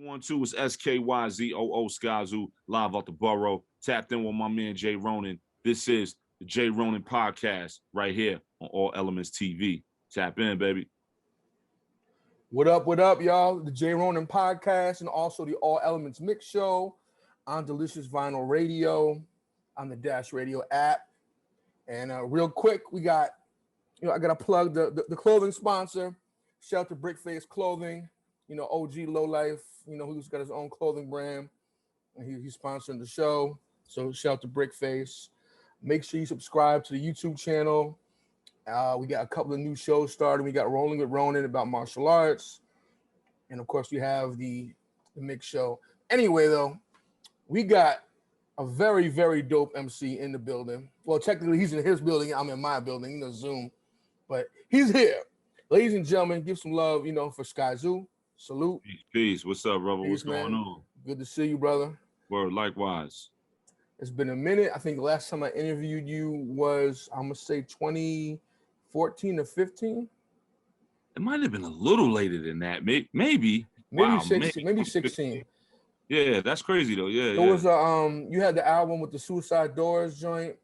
312 is SKYZOO Skyzoo, live out the borough. Tapped in with my man J-Ronin. This is the J-Ronin podcast right here on All Elements TV. Tap in, baby. What up, y'all? The J-Ronin podcast and also the All Elements Mix Show on Delicious Vinyl Radio, on the Dash Radio app. And real quick, we got, I got to plug the clothing sponsor, Shelter Brickface Clothing. OG Lowlife, who's got his own clothing brand, and he's sponsoring the show. So Shelter Brickface. Make sure you subscribe to the YouTube channel. We got a couple of new shows starting. We got Rolling with Ronin about martial arts, and of course we have the mix show. Anyway, though, we got a very, very dope MC in the building. Well, technically he's in his building. I'm in my building, Zoom, but he's here. Ladies and gentlemen, give some love, for Skyzoo. Salute. Peace. What's up, brother? What's man. going on? Good to see you, brother. Word, likewise. It's been a minute. I think the last time I interviewed you was, I'm going to say 2014 or 15. It might have been a little later than that. Maybe. Wow, 16. Maybe 16. Yeah, that's crazy, though. Yeah, It was, you had the album with the Suicide Doors joint.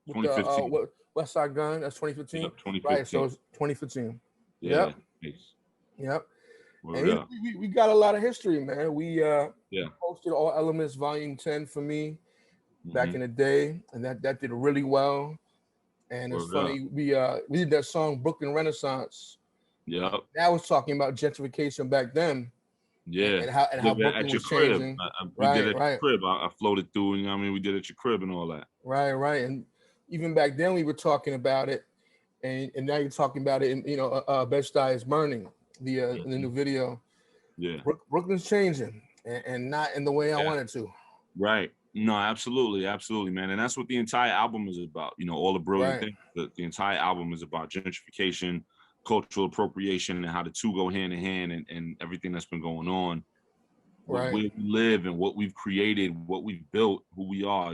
With 2015. The West Side Gun. That's 2015. Yep, 2015. Right, so it's 2015. Yeah. Yep. Word And up. we got a lot of history, man. We Yeah. posted All Elements Volume 10 for me back in the day, and that did really well. And it's Word funny, we did that song Brooklyn Renaissance. Yep. That was talking about gentrification back then. Yeah. And how Brooklyn at your was crib. changing. We did it at your crib. I floated through, we did it at your crib and all that. Right. And even back then we were talking about it, and now you're talking about it in Bed-Stuy is Burning. The new video. Yeah. Brooklyn's changing and not in the way I wanted to. Right. No, absolutely, man. And that's what the entire album is about. All the brilliant things. The entire album is about gentrification, cultural appropriation, and how the two go hand in hand, and everything that's been going on. Where we live and what we've created, what we've built, who we are,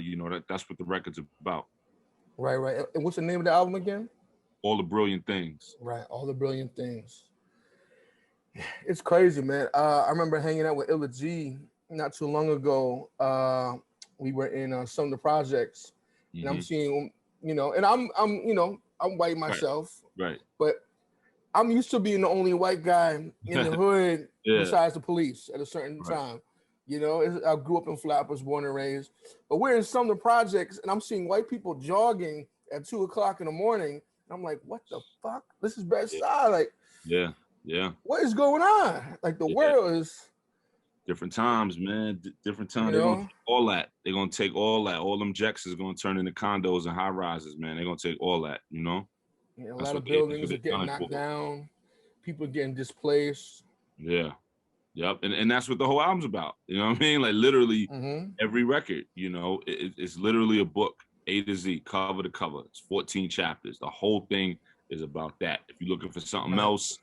that's what the record's about. Right. And what's the name of the album again? All the Brilliant Things. Right, All the Brilliant Things. It's crazy, man. I remember hanging out with Illa G not too long ago. We were in some of the projects, and I'm seeing, and I'm white myself, right? But I'm used to being the only white guy in the hood besides the police at a certain time. I grew up in Flappers, born and raised, but we're in some of the projects, and I'm seeing white people jogging at 2:00 in the morning. And I'm like, what the fuck? This is Bed-Stuy, like, Yeah. What is going on? Like the world is different times, man. Different times. They're gonna take all that. They're gonna take all that. All them jacks is gonna turn into condos and high rises, man. They're gonna take all that, Yeah, a lot of buildings are getting knocked down. People are getting displaced. Yeah. Yep. And that's what the whole album's about. You know what I mean? Like literally every record, it's literally a book, A to Z, cover to cover. It's 14 chapters. The whole thing is about that. If you're looking for something else,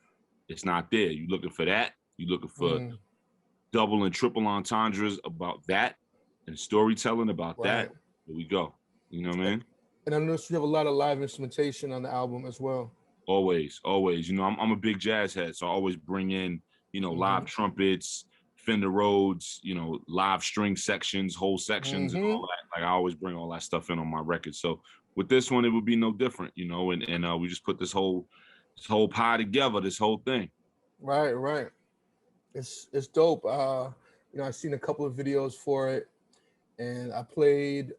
it's not there. You're looking for that. You're looking for double and triple entendres about that, and storytelling about that. Here we go. You know what I mean? And I noticed you have a lot of live instrumentation on the album as well. Always. I'm a big jazz head, so I always bring in, live trumpets, Fender Rhodes, live string sections, whole sections, and all that. Like I always bring all that stuff in on my record. So with this one, it would be no different, and we just put this whole pie together, this whole thing. Right. It's dope. I've seen a couple of videos for it, and I played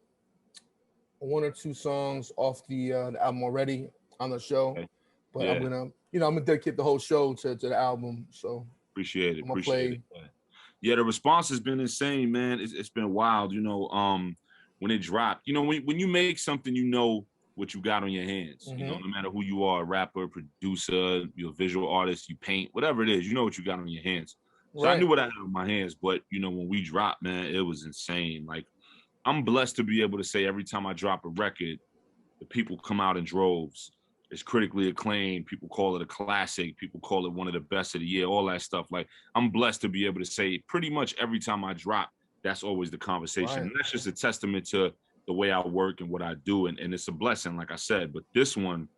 one or two songs off the album already on the show. Okay. But I'm gonna dedicate the whole show to the album. So appreciate it. Yeah, the response has been insane, man. It's been wild. When it dropped, when you make something, what you got on your hands, no matter who you are, a rapper, producer, you're a visual artist, you paint, whatever it is, what you got on your hands. So I knew what I had on my hands, but when we dropped, man, it was insane. Like I'm blessed to be able to say every time I drop a record, the people come out in droves. It's critically acclaimed. People call it a classic. People call it one of the best of the year, all that stuff. Like I'm blessed to be able to say pretty much every time I drop, that's always the conversation. And that's just a testament to the way I work and what I do. And it's a blessing, like I said. But this one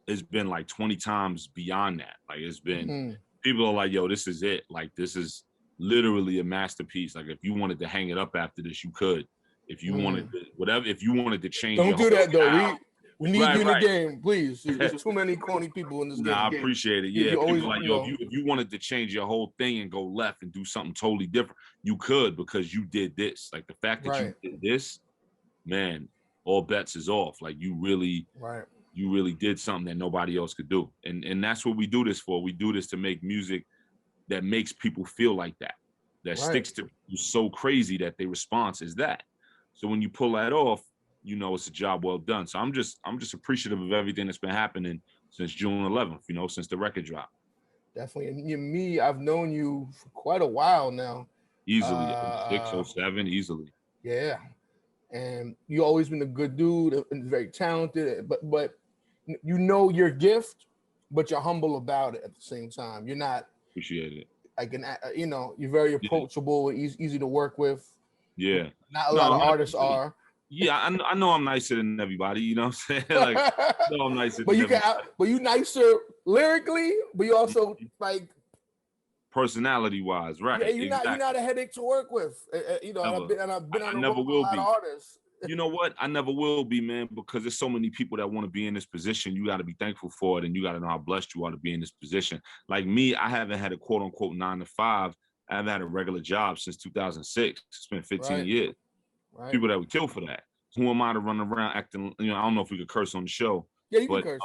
has been like 20 times beyond that. Like it's been, people are like, yo, this is it. Like this is literally a masterpiece. Like if you wanted to hang it up after this, you could. If you wanted to, whatever, if you wanted to change Don't do that though. We need you in the game, please. There's too many corny people in this game. Nah, I appreciate it. Yeah, people like, yo, if you wanted to change your whole thing and go left and do something totally different, you could, because you did this. Like the fact that you did this, man, all bets is off. Like you really did something that nobody else could do. And that's what we do this for. We do this to make music that makes people feel like that. That sticks to you so crazy that their response is that. So when you pull that off, you know it's a job well done. So I'm just appreciative of everything that's been happening since June 11th, you know, since the record drop. Definitely. And me, I've known you for quite a while now. Easily, 06, 07, easily. Yeah. And you always been a good dude and very talented, but you know your gift, but you're humble about it at the same time. You're not appreciate it. Like you know, you're very approachable, easy to work with. Yeah. Not a lot of artists are. Yeah, I know I'm nicer than everybody, you know what I'm saying? Like, I know I'm nicer than everybody. But you nicer lyrically, but you also like personality-wise, right? Yeah, you're not a headache to work with. You know, I've been on the road with a lot of artists. You know what? I never will be, man, because there's so many people that want to be in this position. You got to be thankful for it, and you got to know how blessed you are to be in this position. Like me, I haven't had a quote-unquote 9 to 5. I haven't had a regular job since 2006. It's been 15 years. Right. People that would kill for that. Who am I to run around acting, you know, I don't know if we could curse on the show. Yeah, you can curse.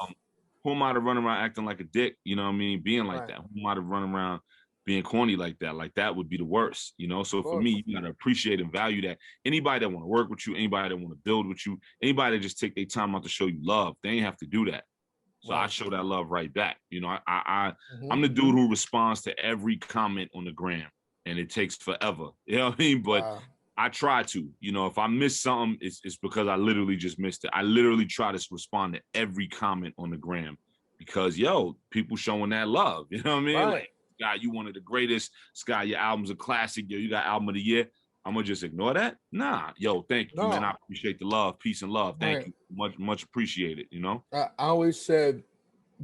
Who am I to run around acting like a dick, you know what I mean, being like that? Who am I to run around being corny like that? Like that would be the worst, you know? So for me, you gotta appreciate and value that. Anybody that wanna work with you, anybody that wanna build with you, anybody that just take their time out to show you love, they ain't have to do that. So I show that love right back. You know, I'm the dude who responds to every comment on the gram, and it takes forever. You know what I mean? But I try to, you know, if I miss something, it's because I literally just missed it. I literally try to respond to every comment on the gram because, yo, people showing that love. You know what I mean? Like, Sky, you one of the greatest. Sky, your album's a classic. Yo, you got album of the year. I'm gonna just ignore that? Nah, yo, thank you, man. I appreciate the love, peace and love. Thank you, much appreciated. You know. I always said,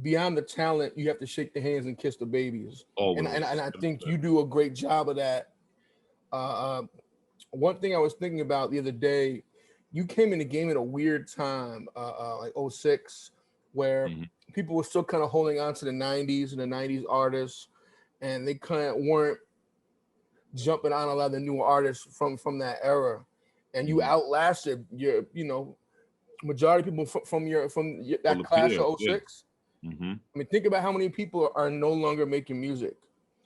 beyond the talent, you have to shake the hands and kiss the babies. And I think you do a great job of that. One thing I was thinking about the other day, you came in the game at a weird time, like 06, where people were still kind of holding on to the 90s and the 90s artists, and they kind of weren't jumping on a lot of the new artists from that era. And you outlasted your, you know, majority of people from that class of 06. I mean, think about how many people are no longer making music.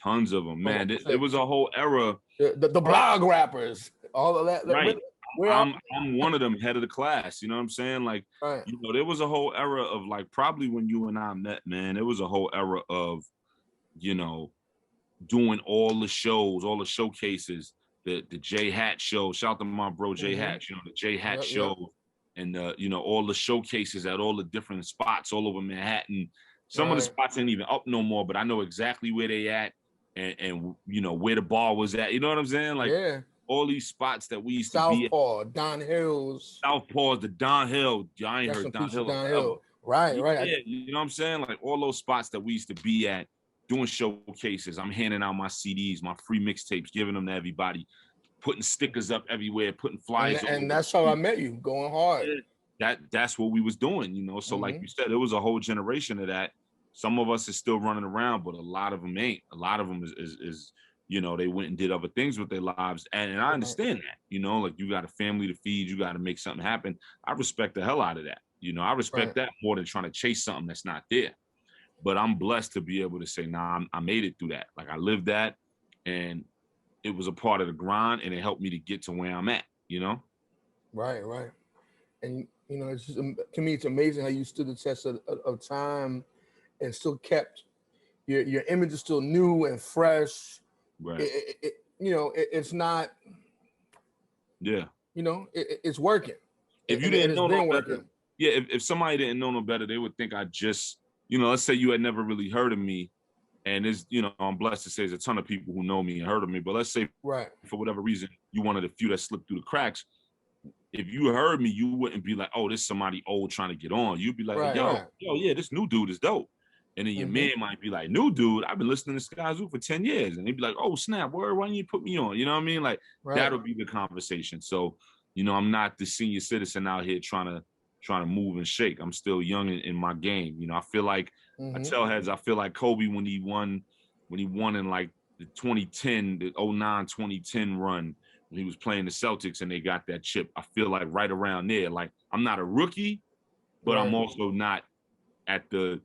Tons of them, man. It was a whole era. The blog rappers, all of that. Right. I'm one of them, head of the class. You know what I'm saying? Like, you know, there was a whole era of like probably when you and I met, man. There was a whole era of, you know, doing all the shows, all the showcases, the J Hat show. Shout out to my bro J Hat. You know, the J Hat show, and you know, all the showcases at all the different spots all over Manhattan. Some of the spots ain't even up no more, but I know exactly where they at. And you know where the bar was at, you know what I'm saying? Like all these spots that we used to be at. Southpaw, Don Hills. Southpaw, the Don Hill. I ain't heard Don Hill. Right. Yeah, you know what I'm saying? Like all those spots that we used to be at doing showcases. I'm handing out my CDs, my free mixtapes, giving them to everybody, putting stickers up everywhere, putting flyers. And that's how I met you, going hard. That's what we was doing, you know. So like you said, it was a whole generation of that. Some of us is still running around, but a lot of them ain't. A lot of them is you know, they went and did other things with their lives. And I understand that, you know, like you got a family to feed, you got to make something happen. I respect the hell out of that. You know, I respect that more than trying to chase something that's not there. But I'm blessed to be able to say, nah, I made it through that. Like I lived that, and it was a part of the grind, and it helped me to get to where I'm at, you know? Right. And, you know, it's just, to me, it's amazing how you stood the test of time and still kept your image is still new and fresh. Right. You know, it's not. Yeah. You know, it's working. If you didn't know no better, if somebody didn't know no better, they would think I just, you know, let's say you had never really heard of me, and it's, you know, I'm blessed to say there's a ton of people who know me and heard of me, but let's say for whatever reason you wanted a few that slipped through the cracks. If you heard me, you wouldn't be like, oh, this is somebody old trying to get on. You'd be like, yo, yeah, this new dude is dope. And then your man might be like, new dude, I've been listening to Skyzoo for 10 years. And they'd be like, oh, snap, why don't you put me on? You know what I mean? Like, that'll be the conversation. So, you know, I'm not the senior citizen out here trying to move and shake. I'm still young in my game. You know, I feel like, I tell heads, I feel like Kobe when he won in like the 2010, the 2010 run, when he was playing the Celtics and they got that chip. I feel like right around there. Like, I'm not a rookie, but I'm also not at the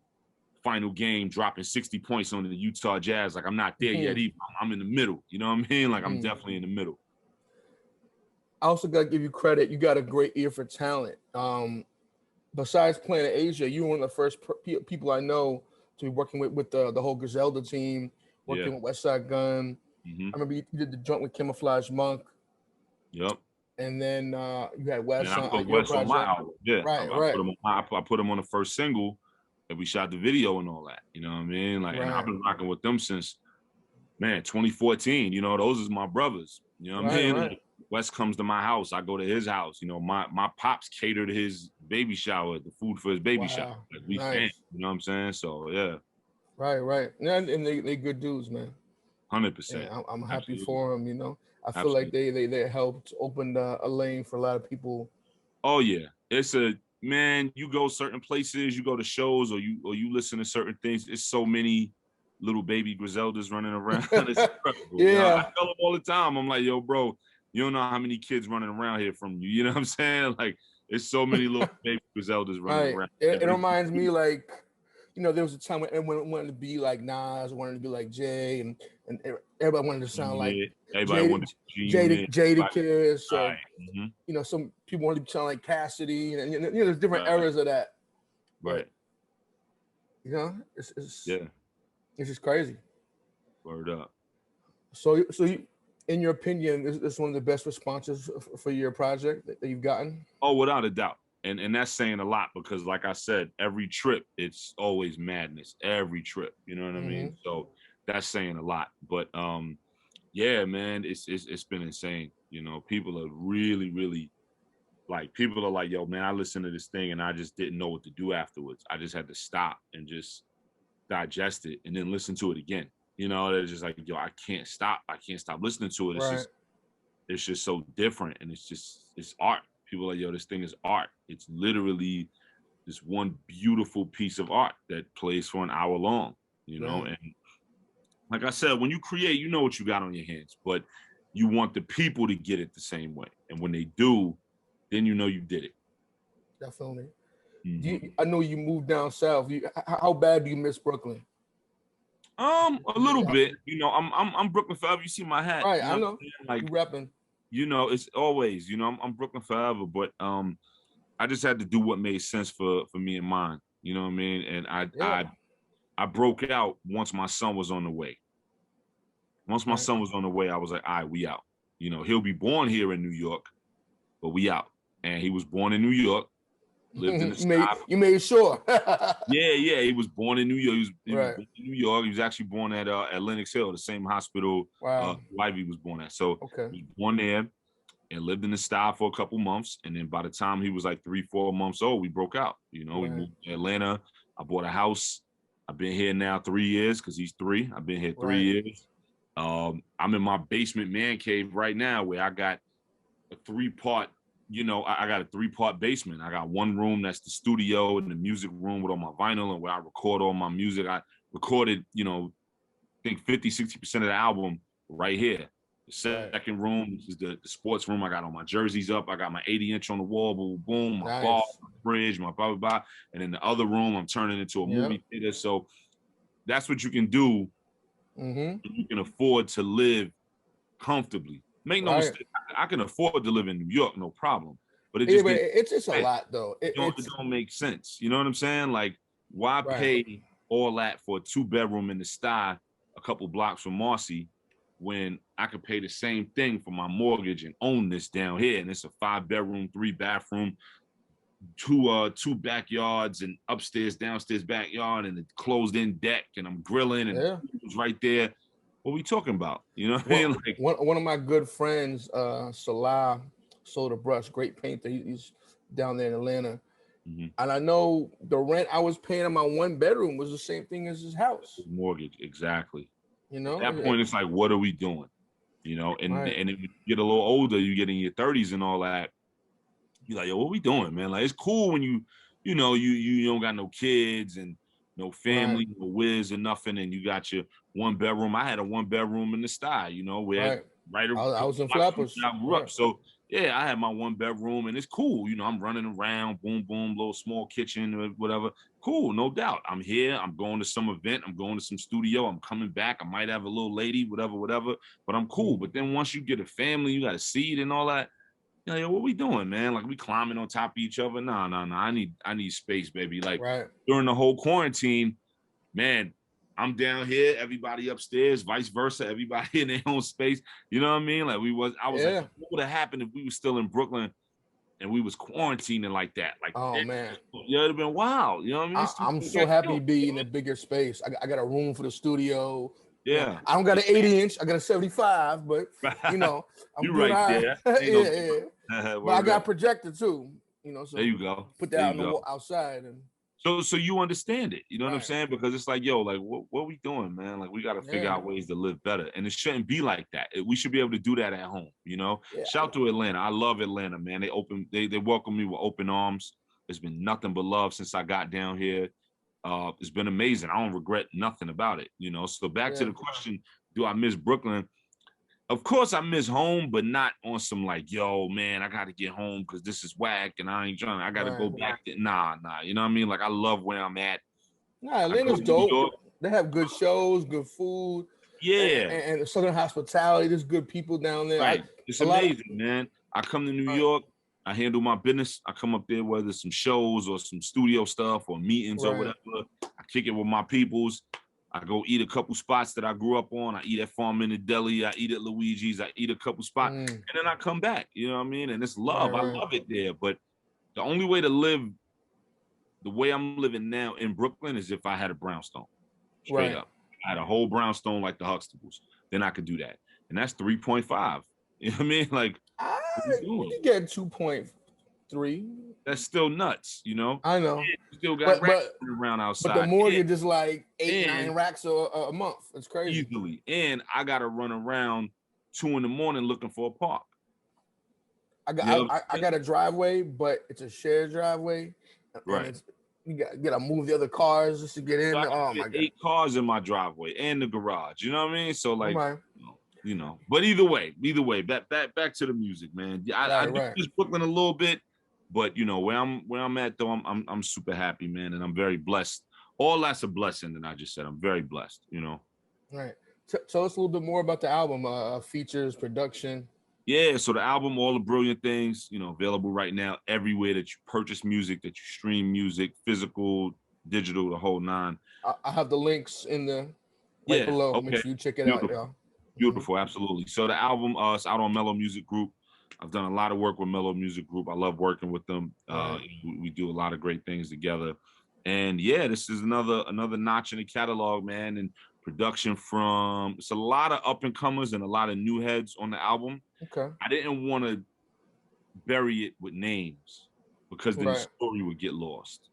final game dropping 60 points on the Utah Jazz. Like, I'm not there yet either. I'm in the middle. You know what I mean? Like, I'm definitely in the middle. I also got to give you credit. You got a great ear for talent. Besides playing in Asia, you were one of the first people I know to be working with the whole Griselda team, working with Westside Gun. I remember you did the joint with Camouflage Monk. Yep. And then you had Wes on your project. On my album. Yeah. I put him on the first single. And we shot the video and all that, you know what I mean? Like, and I've been rocking with them since, 2014. You know, those is my brothers. You know what I mean? Like, Wes comes to my house, I go to his house. You know, my pops catered his baby shower, the food for his baby shower. Like, we fans, you know what I'm saying? So yeah. Right. And they good dudes, man. 100%. I'm happy for them. You know, I feel like they helped open a lane for a lot of people. Oh yeah, it's man, you go certain places, you go to shows, or you listen to certain things. It's so many little baby Griseldas running around. It's incredible. You know, I tell them all the time. I'm like, yo, bro, you don't know how many kids running around here from you. You know what I'm saying? Like, it's so many little baby Griseldas running around. It reminds me, like, you know, there was a time when everyone wanted to be like Nas, wanted to be like Jay, and everybody wanted to sound like Jadakiss, or you know, some people wanted to sound like Cassidy, and you know, there's different eras of that. Right. You know, it's just crazy. Word up. So you, in your opinion, is this one of the best responses for your project that you've gotten? Oh, without a doubt. And that's saying a lot, because like I said, every trip, it's always madness. Every trip, you know what I mean? So that's saying a lot. But yeah, man, it's been insane. You know, people are really like, people are like, yo, man, I listened to this thing and I just didn't know what to do afterwards. I just had to stop and just digest it and then listen to it again. You know, they're just like, yo, I can't stop listening to it. It's just so different, and it's art. People are like, yo, this thing is art. It's literally this one beautiful piece of art that plays for an hour long, you know? And like I said, when you create, you know what you got on your hands, but you want the people to get it the same way. And when they do, then you know you did it. Definitely. I know you moved down south. How bad do you miss Brooklyn? A little bit. You know, I'm Brooklyn forever. You see my hat. Right, you know I know. Like, you repping. You know, it's always, you know, I'm Brooklyn forever, but I just had to do what made sense for me and mine. You know what I mean? And I broke out once my son was on the way. Once my son was on the way, I was like, all right, we out. You know, he'll be born here in New York, but we out. And he was born in New York, lived in the sky. You made sure. Yeah. He was born in New York. He was born in New York. He was actually born at Lenox Hill, the same hospital Ivy was born at. So he was born there and lived in the style for a couple months. And then by the time he was like 3-4 months old, we broke out. You know, we moved to Atlanta. I bought a house. I've been here now 3 years because he's 3. I've been here 3 years. I'm in my basement man cave right now, where I got a 3-part, you know, I got a 3-part basement. I got one room that's the studio and the music room with all my vinyl and where I record all my music. I recorded, you know, I think 50-60% of the album right here. The second room is the sports room. I got all my jerseys up. I got my 80-inch on the wall, boom, boom, my bar, my fridge, my blah, blah, blah. And in the other room, I'm turning into a movie theater. So that's what you can do. You can afford to live comfortably. Make no mistake, I can afford to live in New York, no problem. But it's a lot, though. It don't make sense. You know what I'm saying? Like, why pay all that for a 2-bedroom in the sty a couple blocks from Marcy when I could pay the same thing for my mortgage and own this down here? And it's a 5-bedroom, 3-bathroom, 2 backyards, and upstairs, downstairs backyard, and a closed-in deck, and I'm grilling, and it's right there. What are we talking about? You know what I mean? Like, one of my good friends, Salah Soda Brush, great painter. He's down there in Atlanta. And I know the rent I was paying in my 1 bedroom was the same thing as his house. Mortgage, exactly. You know, at that point, it's like, what are we doing? You know, and if you get a little older, you get in your 30s and all that. You're like, yo, what we doing, man? Like, it's cool when you don't got no kids and no family, no whiz or nothing, and you got your 1 bedroom. I had a 1 bedroom in the sty, you know, where I was in Flappers. I grew up. So yeah, I had my 1 bedroom and it's cool. You know, I'm running around, boom, boom, little small kitchen or whatever. Cool, no doubt. I'm here. I'm going to some event. I'm going to some studio. I'm coming back. I might have a little lady, whatever. But I'm cool. But then once you get a family, you got a seed and all that. You know, what we doing, man? Like, we climbing on top of each other? No. I need space, baby. Like during the whole quarantine, man, I'm down here, everybody upstairs, vice versa, everybody in their own space. You know what I mean? Like I was like, what would have happened if we were still in Brooklyn and we was quarantining like that? Like, man, yeah, it'd have been wild. You know what I mean? I'm so happy to be in a bigger space. I got a room for the studio. Yeah, you know, I don't got an 80-inch. I got a 75, but you know, I'm doing right there. Yeah. But I got a projector too. You know, so there you go. Put that outside and. So you understand it, you know what I'm saying? Because it's like, yo, like what are we doing, man? Like, we got to figure out ways to live better, and it shouldn't be like that. We should be able to do that at home, you know. Shout out to Atlanta. I love Atlanta, man. They welcome me with open arms. There's been nothing but love since I got down here. It's been amazing. I don't regret nothing about it, you know. So back to the question, do I miss Brooklyn? Of course I miss home, but not on some like, yo, man, I got to get home because this is whack and I got to go back. Nah. You know what I mean? Like, I love where I'm at. Nah, Atlanta's dope. They have good shows, good food. Yeah. And Southern hospitality. There's good people down there. Right. It's amazing, man. I come to New York. I handle my business. I come up there, whether it's some shows or some studio stuff or meetings or whatever. I kick it with my peoples. I go eat a couple spots that I grew up on. I eat at Farm in the Deli. I eat at Luigi's. I eat a couple spots. And then I come back. You know what I mean? And it's love. I love it there. But the only way to live the way I'm living now in Brooklyn is if I had a brownstone. Straight up. I had a whole brownstone like the Huxtables. Then I could do that. And that's 3.5. You know what I mean? Like, you get 2.3. That's still nuts, you know. I know. You still got racks around outside. But the mortgage is like 8-9 racks a month. It's crazy. Easily. And I gotta run around 2 in the morning looking for a park. I got a driveway, but it's a shared driveway. Right. You gotta move the other cars just to get in. Oh my God. 8 cars in my driveway and the garage. You know what I mean? So like, you know. But either way, back to the music, man. I miss Brooklyn a little bit. But you know where I'm at though, I'm super happy, man, and I'm very blessed. All that's a blessing, and I just said I'm very blessed, you know. Right. Tell us a little bit more about the album, features, production. Yeah, so the album, All the Brilliant Things, you know, available right now everywhere that you purchase music, that you stream music, physical, digital, the whole 9. I have the links in the below. Okay. Make sure you check it out, y'all. Beautiful, absolutely. So the album, it's out on Mellow Music Group. I've done a lot of work with Mellow Music Group. I love working with them. We do a lot of great things together. And yeah, this is another notch in the catalog, man. And production it's a lot of up and comers and a lot of new heads on the album. Okay. I didn't want to bury it with names because then the story would get lost.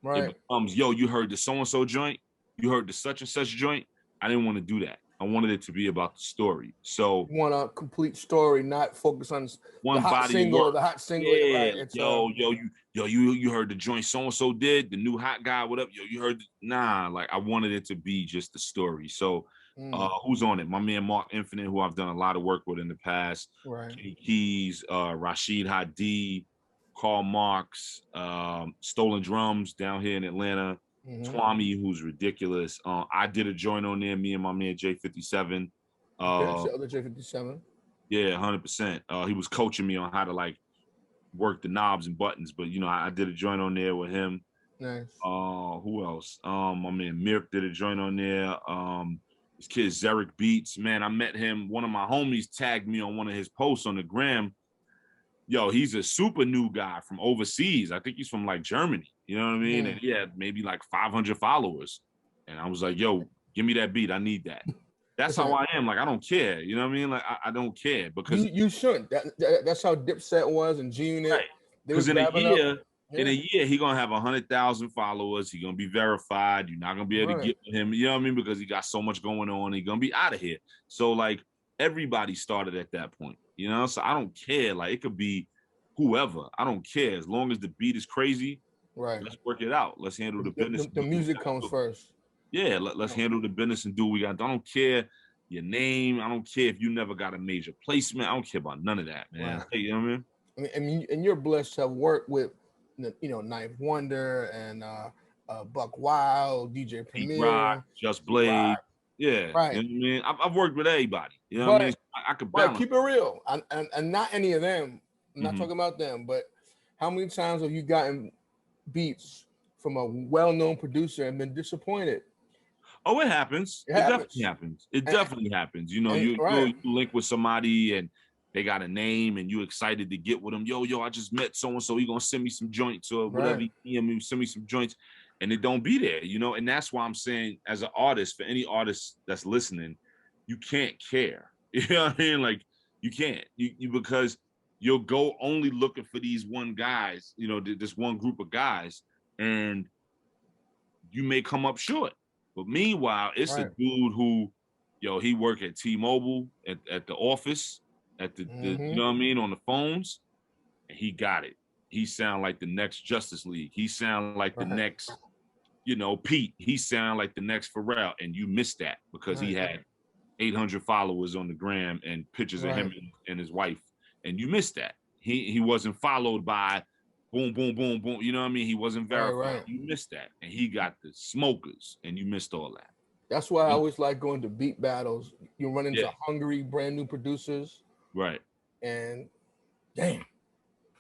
Right. It becomes, yo, you heard the so-and-so joint? You heard the such and such joint? I didn't want to do that. I wanted it to be about the story. So you want a complete story, not focus on one the hot body single. Work. The hot single. Yeah. You heard the joint so-and-so did, the new hot guy, what up? Yo, you heard like I wanted it to be just the story. So who's on it? My man Mark Infinite, who I've done a lot of work with in the past. Right. Kenny Keys, Rashid Hadi, Karl Marx, Stolen Drums down here in Atlanta. Twami, who's ridiculous. I did a joint on there, me and my man J57. The other J57. Yeah, 100%. He was coaching me on how to like work the knobs and buttons, but you know, I did a joint on there with him. Nice. Who else? My man Mirk did a joint on there. This kid Zarek Beats, man, I met him. One of my homies tagged me on one of his posts on the gram. Yo, he's a super new guy from overseas. I think he's from like Germany. You know what I mean? And he had maybe like 500 followers. And I was like, yo, give me that beat. I need that. That's how I am. Like, I don't care. You know what I mean? Like, I don't care because you shouldn't. That's how Dipset was and G-Unit. Right. Because in a year, in a year, he gonna have 100,000 followers. He gonna be verified. You're not gonna be able to get with him. You know what I mean? Because he got so much going on. He gonna be out of here. So like everybody started at that point. You know, so I don't care. Like it could be whoever. I don't care as long as the beat is crazy. Right. Let's work it out. Let's handle the business. The music comes first. Yeah. Let's handle the business and do what we got. I don't care your name. I don't care if you never got a major placement. I don't care about none of that, man. Right. Hey, you know what I mean, and you're blessed to have worked with, you know, Ninth Wonder and Buck Wild, DJ Premier, Rock, Just Blade. Yeah, right. You know what I mean? I've worked with everybody. You know what I mean? I could balance. Keep it real, and not any of them. I'm not talking about them, but how many times have you gotten beats from a well-known producer and been disappointed? Oh, it happens. It definitely happens. It definitely happens. You know, you link with somebody and they got a name and you excited to get with them. Yo, I just met so-and-so. He gonna send me some joints or whatever. He send me some joints and it don't be there, you know? And that's why I'm saying as an artist, for any artist that's listening, you can't care. You know what I mean? Like you can't, you because you'll go only looking for these one guys, you know, this one group of guys, and you may come up short. But meanwhile, it's a dude who, he work at T-Mobile, at the office, at the you know what I mean, on the phones, and he got it. He sound like the next Justice League. He sound like the next, Pete. He sound like the next Pharrell, and you missed that because he had 800 followers on the gram and pictures of him and his wife, and you missed that. He wasn't followed by boom, boom, boom, boom. You know what I mean? He wasn't verified. You missed that, and he got the smokers, and you missed all that. That's why I always like going to beat battles. You run into hungry, brand new producers. Right. And damn.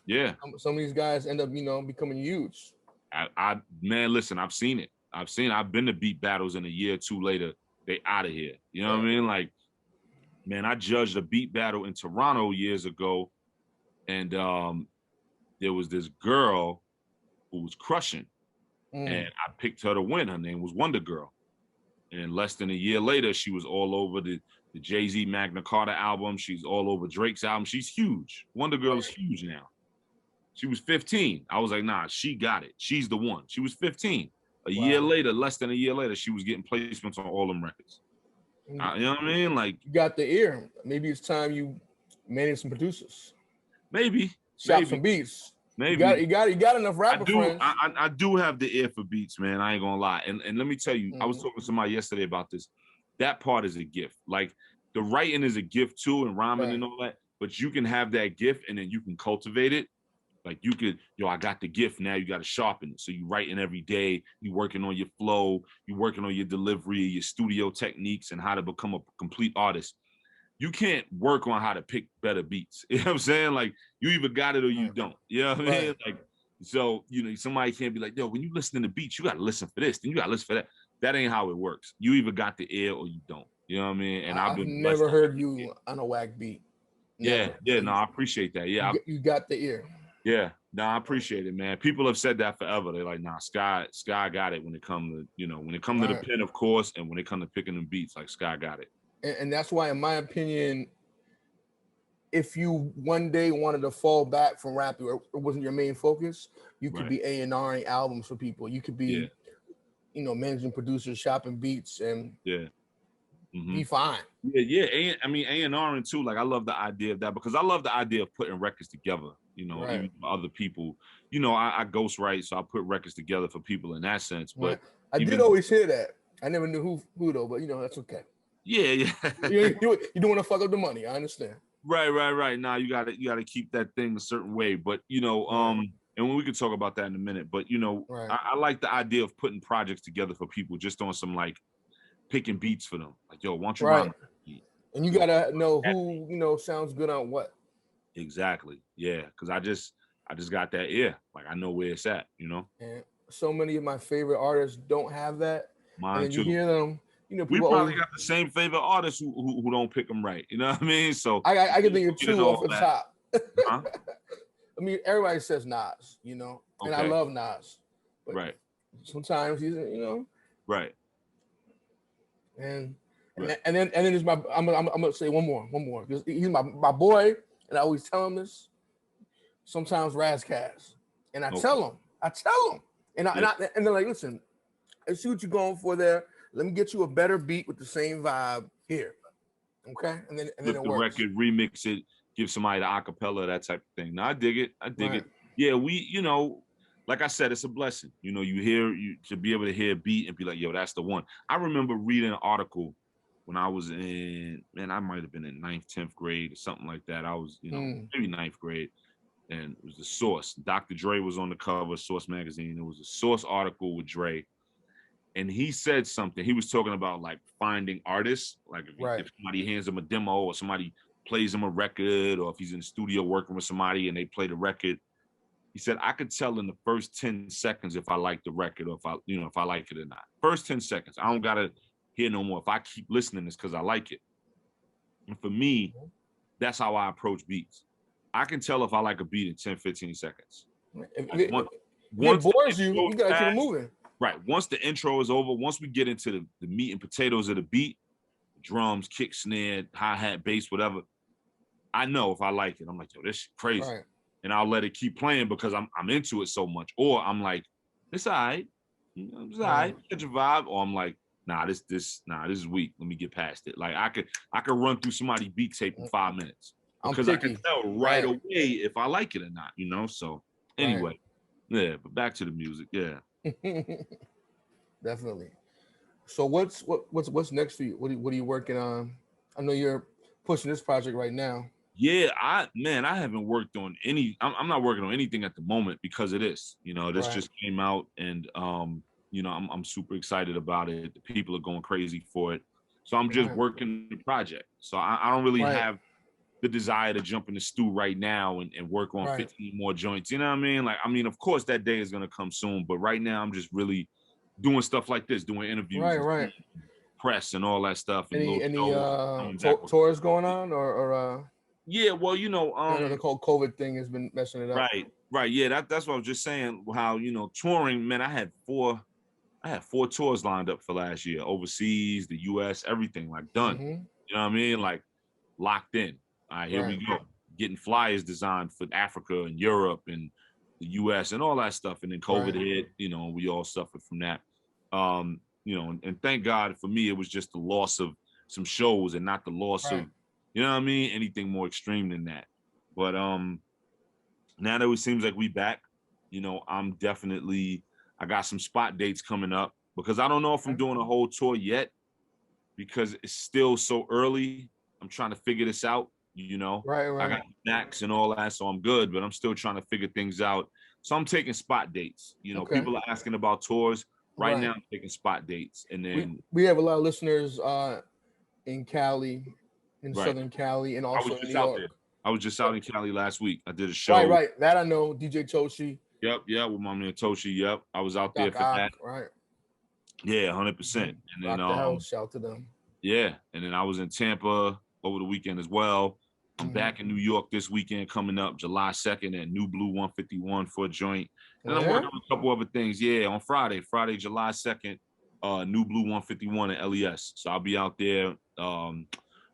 Yeah. Some of these guys end up, becoming huge. Man, listen, I've seen it. I've been to beat battles, and a year or two later, they out of here. You know what I mean? Like, man, I judged a beat battle in Toronto years ago, and there was this girl who was crushing, and I picked her to win. Her name was Wonder Girl. And less than a year later, she was all over the Jay-Z Magna Carta album. She's all over Drake's album. She's huge. Wonder Girl is huge now. She was 15. I was like, nah, she got it. She's the one. She was 15. A year later, less than a year later, she was getting placements on all them records. You know what I mean? Like, you got the ear. Maybe it's time you manage some producers. Maybe. Shop some beats. Maybe. You got enough rapper friends. I do have the ear for beats, man. I ain't gonna lie. And let me tell you, I was talking to somebody yesterday about this. That part is a gift. Like the writing is a gift too, and rhyming and all that. But you can have that gift and then you can cultivate it. Like you could, I got the gift, now you got to sharpen it. So you writing every day, you working on your flow, you working on your delivery, your studio techniques, and how to become a complete artist. You can't work on how to pick better beats. You know what I'm saying? Like you either got it or you don't. You know what I mean? Like, so, somebody can't be like, yo, when you listen to beats, you got to listen for this, then you got to listen for that. That ain't how it works. You either got the ear or you don't. You know what I mean? And I've never heard you on a whack beat. Never. No, I appreciate that. Yeah. You got the ear. Yeah. No, I appreciate it, man. People have said that forever. They're like, nah, Sky got it when it comes to, when it comes to the pen, of course, and when it comes to picking them beats, like Sky got it. And that's why, in my opinion, if you one day wanted to fall back from rap or it wasn't your main focus, you could be A&Ring albums for people. You could be, managing producers, shopping beats, and be fine. Yeah. I mean, A&Ring too. Like, I love the idea of that because I love the idea of putting records together. Even other people. I ghostwrite, so I put records together for people in that sense. But I did always hear that. I never knew who though, but that's okay. Yeah. You don't want to fuck up the money. I understand. Right. Nah, you gotta keep that thing a certain way. But and when we can talk about that in a minute. But I like the idea of putting projects together for people just on some like picking beats for them. Like, yo, why don't you rhyme? And you gotta know who sounds good on what. Exactly. Yeah, because I just got that ear. Like I know where it's at. And so many of my favorite artists don't have that. Mine and too. You hear them. We probably got the same favorite artists who don't pick them right. You know what I mean? So I can think of two off the top. Huh? I mean, everybody says Nas, and I love Nas. But sometimes he's, Right. And then there's I'm gonna say one more because he's my boy, and I always tell him this. Sometimes Razzcast. And I tell them, and they're like, listen, I see what you're going for there. Let me get you a better beat with the same vibe here. Okay. And then flip the record, remix it, give somebody the acapella, that type of thing. Now I dig it. Yeah, like I said, it's a blessing. You to be able to hear a beat and be like, yo, that's the one. I remember reading an article when I was I might have been in 9th, 10th grade or something like that. I was, maybe 9th grade. And it was the Source. Dr. Dre was on the cover of Source magazine. It was a Source article with Dre. And he said something. He was talking about like finding artists. Like if somebody hands him a demo or somebody plays him a record, or if he's in the studio working with somebody and they play the record. He said, I could tell in the first 10 seconds if I like the record or if I like it or not. First 10 seconds. I don't got to hear no more. If I keep listening, it's because I like it. And for me, that's how I approach beats. I can tell if I like a beat in 10, 15 seconds. If it bores you, you got to keep it moving. Right. Once the intro is over, once we get into the meat and potatoes of the beat, drums, kick, snare, hi-hat, bass, whatever, I know if I like it. I'm like, yo, this shit crazy. Right. And I'll let it keep playing because I'm into it so much. Or I'm like, it's all right. It's all right. Catch a vibe. Or I'm like, nah, this is weak. Let me get past it. Like I could run through somebody's beat tape in 5 minutes. Because I can tell right away if I like it or not, So anyway, yeah, but back to the music. Yeah. Definitely. So what's next for you? What are you working on? I know you're pushing this project right now. Yeah, I haven't worked on any. I'm not working on anything at the moment because of this. This just came out, and I'm super excited about it. The people are going crazy for it, so I'm just working the project. So I don't really have the desire to jump in the stew right now and work on 15 more joints. You know what I mean? Of course that day is gonna come soon, but right now I'm just really doing stuff like this, doing interviews, press and all that stuff. And any tours going on or yeah, well, the whole COVID thing has been messing it up. Right. Yeah, that's what I was just saying. How touring, man. I had four tours lined up for last year, overseas, the U.S., everything like done. Mm-hmm. You know what I mean? Like locked in. All right, here we go. Getting flyers designed for Africa and Europe and the U.S. and all that stuff. And then COVID hit. We all suffered from that. And thank God for me, it was just the loss of some shows and not the loss of. You know what I mean? Anything more extreme than that. But now that it seems like we back, I'm definitely, I got some spot dates coming up because I don't know if I'm doing a whole tour yet because it's still so early. I'm trying to figure this out, Right. I got snacks and all that, so I'm good, but I'm still trying to figure things out. So I'm taking spot dates. People are asking about tours. Right now I'm taking spot dates. And then we have a lot of listeners in Cali. In Southern Cali and also in New York. I was just out in Cali last week. I did a show. Right. That I know. DJ Toshi. Yep. With my man Toshi. Yep. I was out there for that. Right. Yeah, 100%. And then the house. Shout to them. Yeah. And then I was in Tampa over the weekend as well. I'm back in New York this weekend coming up July 2nd at New Blue 151 for a joint. And I'm working on a couple other things. Yeah, on Friday, July 2nd, New Blue 151 at LES. So I'll be out there.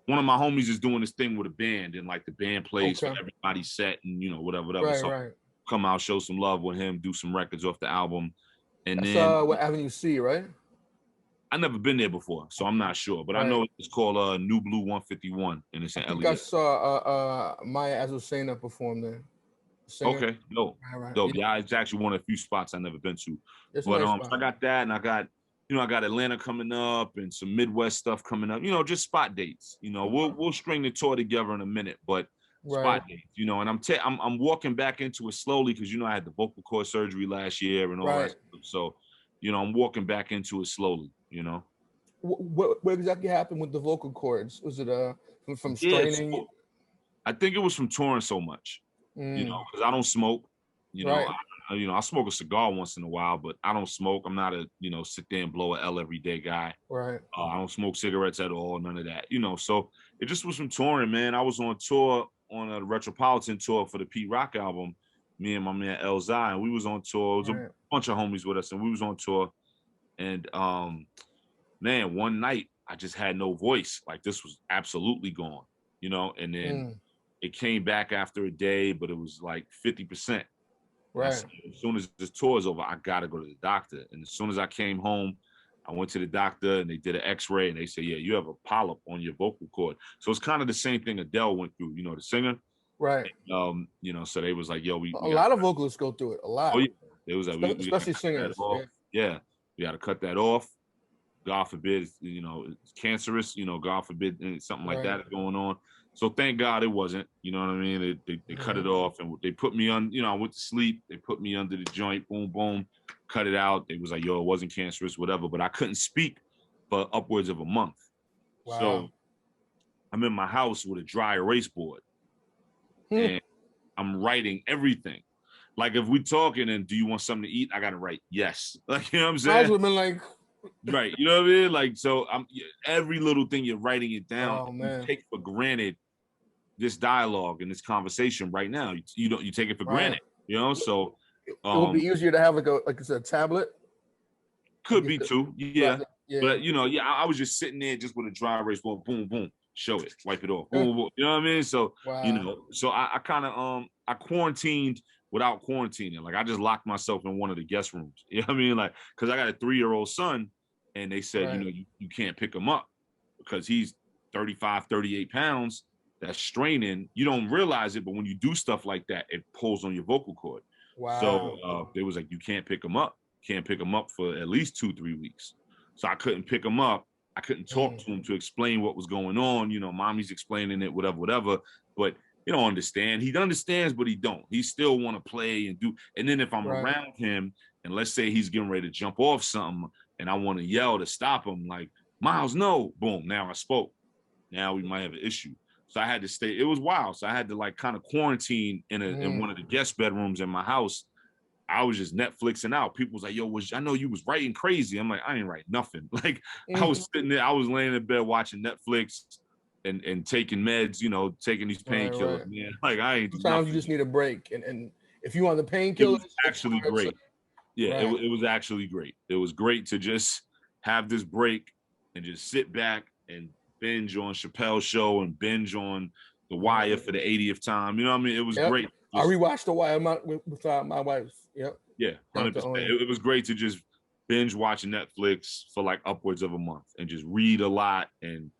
One of my homies is doing this thing with a band, and like the band plays for everybody's set and whatever. So come out, show some love with him, do some records off the album. And then what Avenue C, right? I never been there before, so I'm not sure. But I know it's called New Blue 151, and it's in LA. I saw Maya Azucena perform there. Singer. Okay, dope. Dope. Yeah, it's actually one of the few spots I've never been to. But I got that, and I got I got Atlanta coming up and some Midwest stuff coming up, just spot dates. We'll string the tour together in a minute, but spot dates, and I'm walking back into it slowly because I had the vocal cord surgery last year and all that stuff. So, I'm walking back into it slowly, What exactly happened with the vocal cords? Was it from straining? So I think it was from touring so much, because I don't smoke, I smoke a cigar once in a while, but I don't smoke. I'm not a, sit there and blow a L every day guy. Right. I don't smoke cigarettes at all, none of that, So it just was from touring, man. I was on tour, on a Retropolitan tour for the Pete Rock album, me and my man Elzai, and we was on tour. It was a bunch of homies with us, and we was on tour. And, man, one night I just had no voice. Like this was absolutely gone, and then it came back after a day, but it was like 50%. Right. Said, as soon as this tour is over, I gotta go to the doctor. And as soon as I came home, I went to the doctor and they did an X-ray and they said, yeah, you have a polyp on your vocal cord. So it's kind of the same thing Adele went through, the singer. Right. And, so they was like, yo, we a lot of vocalists go through it. A lot. Oh yeah. It was like, especially singers. Yeah. We got to cut that off. God forbid, it's cancerous, God forbid something like that is going on. So thank God it wasn't, you know what I mean? They cut it off and they put me on, I went to sleep. They put me under the joint, boom, boom, cut it out. They was like, yo, it wasn't cancerous, whatever. But I couldn't speak for upwards of a month. Wow. So I'm in my house with a dry erase board and I'm writing everything. Like if we talking and do you want something to eat? I got to write yes. Like, you know what I'm saying? I would have been like, right. You know what I mean? Like, so every little thing you're writing it down. Oh, man. You take for granted this dialogue and this conversation right now. You take it for granted, So it would be easier to have like it's a tablet. Could be too. Yeah. But I was just sitting there just with a dry erase board, boom, boom, show it, wipe it off. Boom, boom, you know what I mean? So, so I kind of I quarantined without quarantining. Like I just locked myself in one of the guest rooms. You know what I mean? Like, cause I got a 3-year-old son and they said, you can't pick him up because he's 35, 38 pounds. That's straining. You don't realize it, but when you do stuff like that, it pulls on your vocal cord. Wow. So they was like, you can't pick him up. Can't pick him up for at least 2-3 weeks. So I couldn't pick him up. I couldn't talk to him to explain what was going on. Mommy's explaining it, whatever. But he don't understand. He understands, but he don't. He still want to play and do. And then if I'm around him, and let's say he's getting ready to jump off something, and I want to yell to stop him, like, Miles, no. Boom, now I spoke. Now we might have an issue. So I had to stay. It was wild. So I had to like kind of quarantine in one of the guest bedrooms in my house. I was just Netflixing out. People was like, yo, I know you was writing crazy. I'm like, I ain't write nothing. Like I was sitting there, I was laying in bed watching Netflix and taking meds, taking these painkillers, man. Like I ain't Sometimes you just need a break. And if you want the painkillers, it's actually great. Yeah, it was actually great. It was great to just have this break and just sit back and binge on Chappelle's show and binge on The Wire for the 80th time. You know what I mean? It was great. I rewatched The Wire with my wife. Yep. Yeah, 100%. It was great to just binge watching Netflix for like upwards of a month and just read a lot and,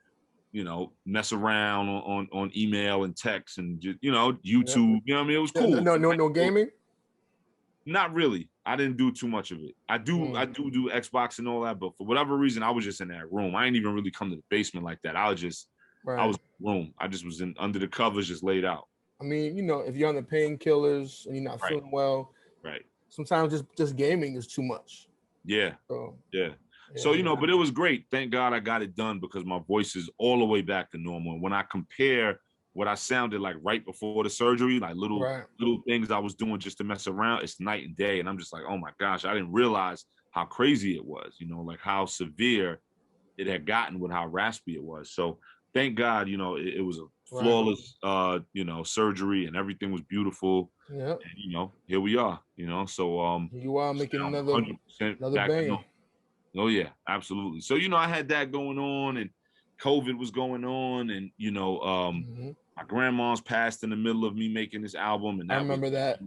mess around on email and text and just, YouTube. Yep. You know what I mean? It was cool. No gaming? Not really. I didn't do too much of it. I do Xbox and all that, but for whatever reason, I was just in that room. I didn't even really come to the basement like that. I was in the room. I just was under the covers, just laid out. I mean, if you're on the painkillers and you're not feeling well, sometimes just gaming is too much. Yeah. So, but it was great. Thank God I got it done because my voice is all the way back to normal. And when I compare what I sounded like right before the surgery, like little things I was doing just to mess around, it's night and day. And I'm just like, oh my gosh, I didn't realize how crazy it was, like how severe it had gotten with how raspy it was. So thank God, it was a flawless, surgery and everything was beautiful. Yeah. And, here we are, so you are making another banger. Oh yeah, absolutely. So, I had that going on and COVID was going on and, my grandma's passed in the middle of me making this album. And I remember that.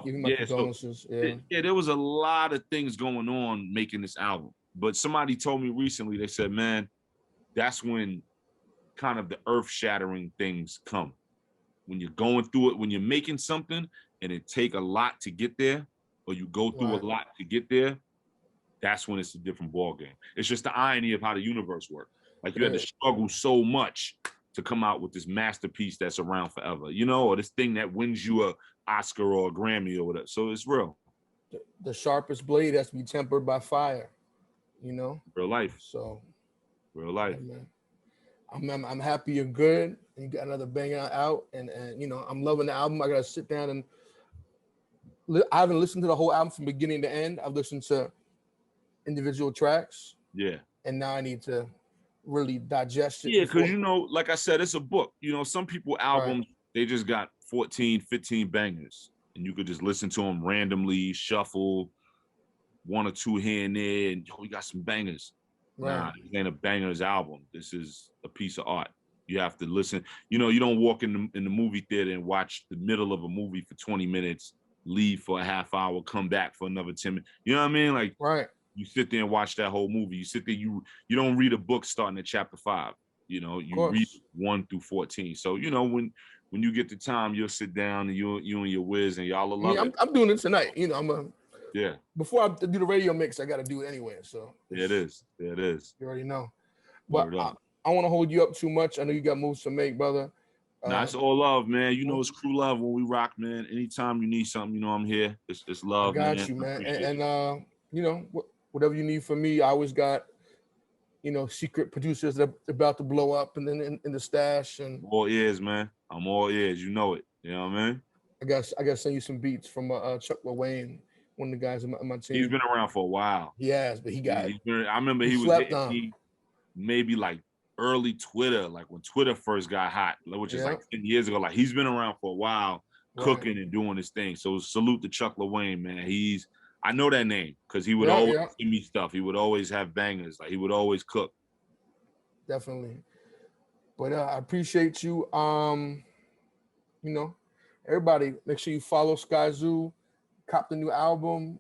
Giving my condolences. There was a lot of things going on making this album. But somebody told me recently, they said, man, that's when kind of the earth-shattering things come. When you're going through it, when you're making something and it take a lot to get there, or you go through a lot to get there, that's when it's a different ballgame. It's just the irony of how the universe works. Like you had to struggle so much to come out with this masterpiece that's around forever, or this thing that wins you a Oscar or a Grammy or whatever. So it's real. The sharpest blade has to be tempered by fire, Real life. So real life. I'm happy you're good and you got another banger out and I'm loving the album. I gotta sit down and I haven't listened to the whole album from beginning to end. I've listened to individual tracks. Yeah. And now I need to really digest it. Yeah, because like I said, it's a book. Some people albums, they just got 14, 15 bangers. And you could just listen to them randomly, shuffle, one or two here and there, and we got some bangers. Nah, this ain't a bangers album. This is a piece of art. You have to listen. You don't walk in the movie theater and watch the middle of a movie for 20 minutes, leave for a half hour, come back for another 10 minutes. You know what I mean? Like, right. You sit there and watch that whole movie. You sit there, you don't read a book starting at chapter 5. You know, you read 1 through 14. So, you know, when you get the time, you'll sit down and you and your whiz and y'all will love it. I'm doing it tonight. You know, yeah. Before I do the radio mix, I got to do it anyway. So yeah, it is. Yeah, it is. You already know. But I want to hold you up too much. I know you got moves to make, brother. Nah, it's all love, man. You know, it's crew love when we rock, man. Anytime you need something, you know I'm here. It's love, man. I got you, man. And you know, whatever you need from me, I always got, you know, secret producers that are about to blow up and then in the stash. And all ears, man. I'm all ears. You know it. You know what I mean? I got to send you some beats from Chuck LaWayne, one of the guys on my team. He's been around for a while. He has, but he got. I remember he was hitting me maybe like early Twitter, like when Twitter first got hot, which is like 10 years ago. Like he's been around for a while, cooking and doing his thing. So salute to Chuck LaWayne, man. I know that name because he would always give me stuff. He would always have bangers. Like he would always cook. Definitely. But I appreciate you. You know, everybody, make sure you follow Skyzoo, cop the new album,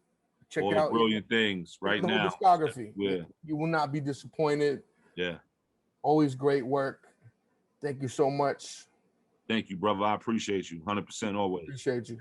check all out the brilliant things right now. Discography. Yeah. You will not be disappointed. Yeah. Always great work. Thank you so much. Thank you, brother. I appreciate you. 100% always. Appreciate you.